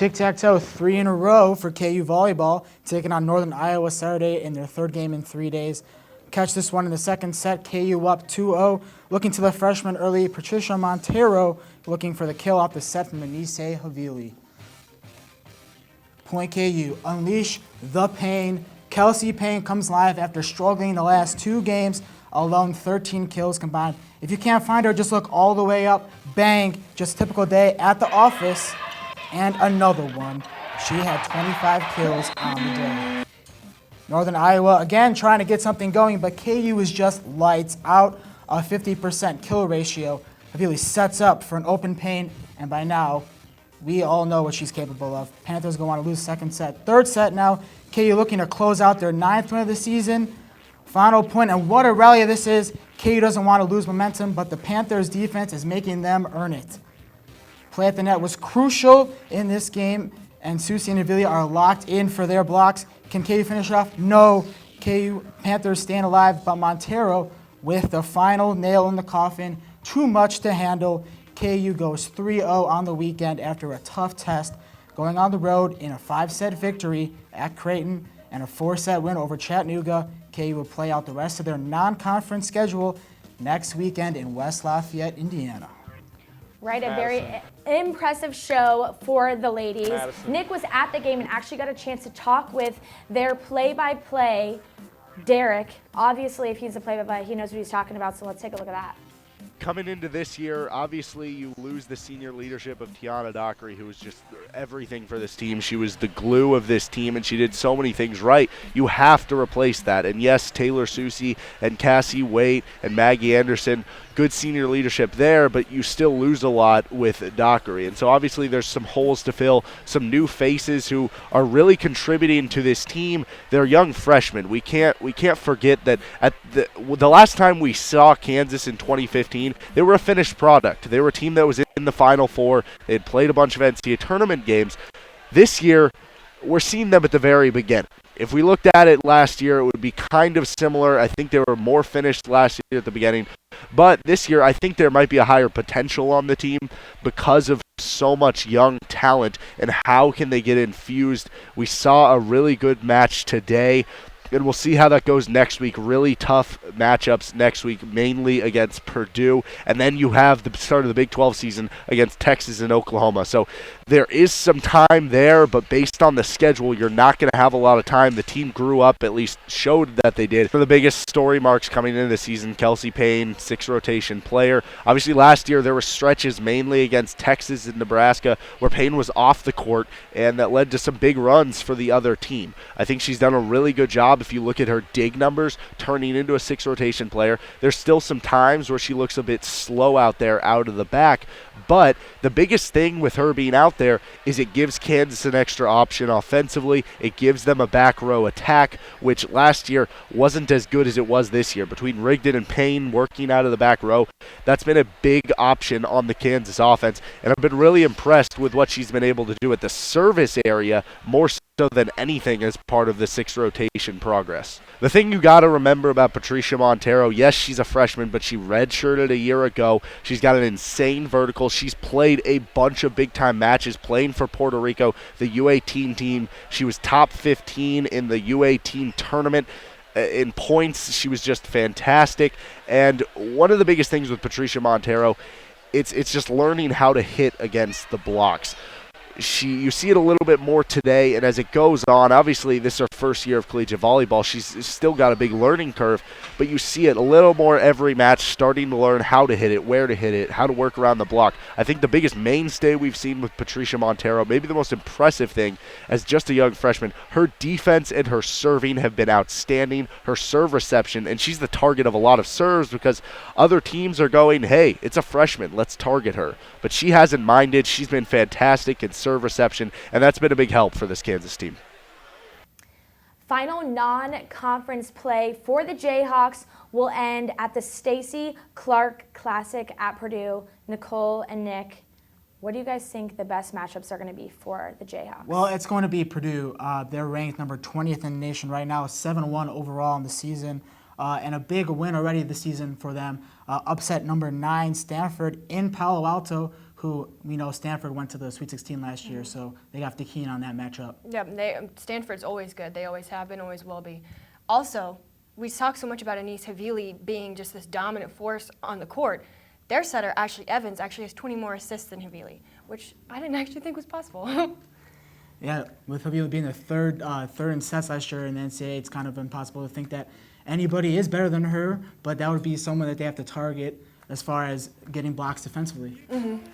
Tic-tac-toe, 3 in a row for KU Volleyball, taking on Northern Iowa Saturday in their third game in 3 days. Catch this one in the second set, KU up 2-0. Looking to the freshman early, Patricia Montero looking for the kill off the set from Anise Havili. Point KU, unleash the pain. Kelsey Payne comes live after struggling the last 2 games, alone 13 kills combined. If you can't find her, just look all the way up. Bang, just typical day at the office. And another one. She had 25 kills on the day. Northern Iowa, again, trying to get something going, but KU is just lights out, a 50% kill ratio. Havili sets up for an open paint, and by now, we all know what she's capable of. Panthers go on to lose second set. Third set now, KU looking to close out their 9th win of the season. Final point, and what a rally this is. KU doesn't want to lose momentum, but the Panthers' defense is making them earn it. Play at the net was crucial in this game, and Susie and Havili are locked in for their blocks. Can KU finish it off? No. KU Panthers staying alive, but Montero with the final nail in the coffin. Too much to handle. KU goes 3-0 on the weekend after a tough test, going on the road in a 5-set victory at Creighton and a 4-set win over Chattanooga. KU will play out the rest of their non-conference schedule next weekend in West Lafayette, Indiana. Right, a very impressive show for the ladies. Nick was at the game and actually got a chance to talk with their play-by-play, Derek. Obviously, if he's a play-by-play, he knows what he's talking about, so let's take a look at that. Coming into this year, obviously you lose the senior leadership of Tiana Dockery, who was just everything for this team. She was the glue of this team, and she did so many things right. You have to replace that. And yes, Taylor Susie and Cassie Waite and Maggie Anderson, good senior leadership there, but you still lose a lot with Dockery. And so obviously there's some holes to fill, some new faces who are really contributing to this team. They're young freshmen. We can't forget that at the last time we saw Kansas in 2015, they were a finished product. They were a team that was in the Final Four. They had played a bunch of NCAA tournament games. This year, we're seeing them at the very beginning. If we looked at it last year, it would be kind of similar. I think they were more finished last year at the beginning. But this year, I think there might be a higher potential on the team because of so much young talent and how can they get infused. We saw a really good match today, and we'll see how that goes next week. Really tough matchups next week, mainly against Purdue. And then you have the start of the Big 12 season against Texas and Oklahoma. So there is some time there, but based on the schedule, you're not going to have a lot of time. The team grew up, at least showed that they did. For the biggest story marks coming into the season, Kelsey Payne, 6th rotation player. Obviously last year there were stretches mainly against Texas and Nebraska where Payne was off the court, and that led to some big runs for the other team. I think she's done a really good job. If you look at her dig numbers, turning into a 6th rotation player, there's still some times where she looks a bit slow out there out of the back. But the biggest thing with her being out there is it gives Kansas an extra option offensively. It gives them a back row attack, which last year wasn't as good as it was this year. Between Rigdon and Payne working out of the back row, that's been a big option on the Kansas offense. And I've been really impressed with what she's been able to do at the service area, more so than anything as part of the 6th rotation progress. The thing you got to remember about Patricia Montero, yes, she's a freshman, but she redshirted a year ago. She's got an insane vertical. She's played a bunch of big-time matches playing for Puerto Rico, the U18 team. She was top 15 in the U18 tournament. In points, she was just fantastic. And one of the biggest things with Patricia Montero, it's just learning how to hit against the blocks. You see it a little bit more today, and as it goes on, obviously this is her first year of collegiate volleyball. She's still got a big learning curve, but you see it a little more every match, starting to learn how to hit it, where to hit it, how to work around the block. I think the biggest mainstay we've seen with Patricia Montero, maybe the most impressive thing as just a young freshman, her defense and her serving have been outstanding, her serve reception, and she's the target of a lot of serves because other teams are going, hey, it's a freshman, let's target her. But she hasn't minded. She's been fantastic in serve reception, and that's been a big help for this Kansas team. Final non-conference play for the Jayhawks will end at the Stacey Clark Classic at Purdue. Nicole and Nick, what do you guys think the best matchups are going to be for the Jayhawks? Well, it's going to be Purdue. They're ranked number 20th in the nation right now, 7-1 overall in the season, and a big win already this season for them. Upset number 9 Stanford in Palo Alto, who we know Stanford went to the Sweet 16 last year, so they have to key in on that matchup. Yeah, Stanford's always good. They always have been, always will be. Also, we talk so much about Anis Havili being just this dominant force on the court. Their setter, Ashley Evans, actually has 20 more assists than Havili, which I didn't actually think was possible. Yeah, with Havili being the third in sets last year in the NCAA, it's kind of impossible to think that anybody is better than her, but that would be someone that they have to target as far as getting blocks defensively.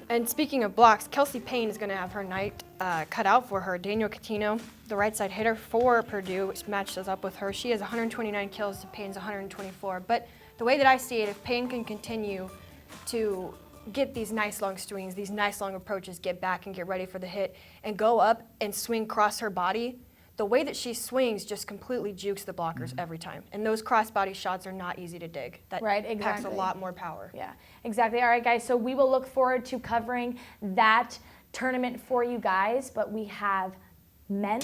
And speaking of blocks, Kelsey Payne is going to have her night cut out for her. Daniel Catino, the right side hitter for Purdue, which matches up with her. She has 129 kills to Payne's 124. But the way that I see it, if Payne can continue to get these nice long swings, these nice long approaches, get back and get ready for the hit, and go up and swing across her body, the way that she swings just completely jukes the blockers every time. And those cross-body shots are not easy to dig. That Right, packs a exactly. lot more power. Yeah, exactly. All right, guys, so we will look forward to covering that tournament for you guys, but we have men's